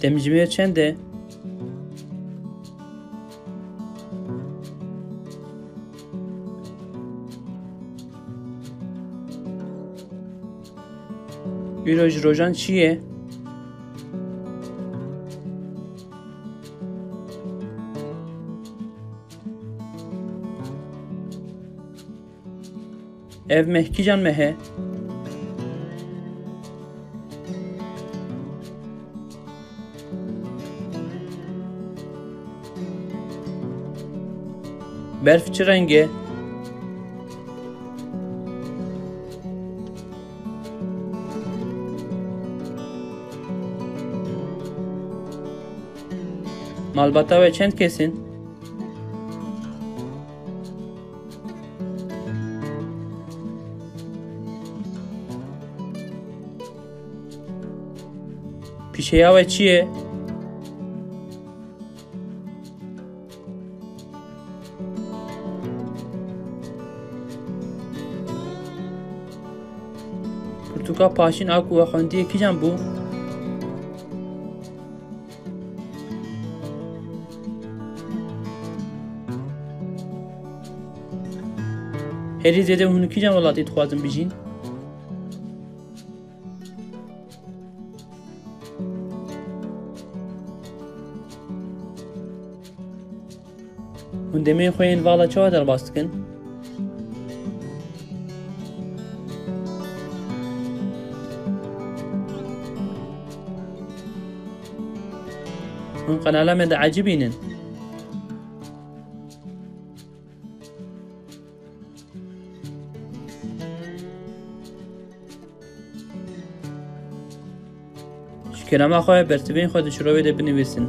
دمجمه چنده؟ ایروژ روژان چیه؟ ev mehki can mehe. برف چه رنگه؟ malbata ve çent kesin. پیشیا و چیه؟ پرتوکا پاشین آکو و خوندی کی جان بو؟ هری زده اونو کی جان ولاتی تخوازم بیجین؟ اون دمی خوین والا چه در باستکن؟ اون قنالا من ده عجبینن. شکرم آخواه برتبین خودش رو بده بنویسن.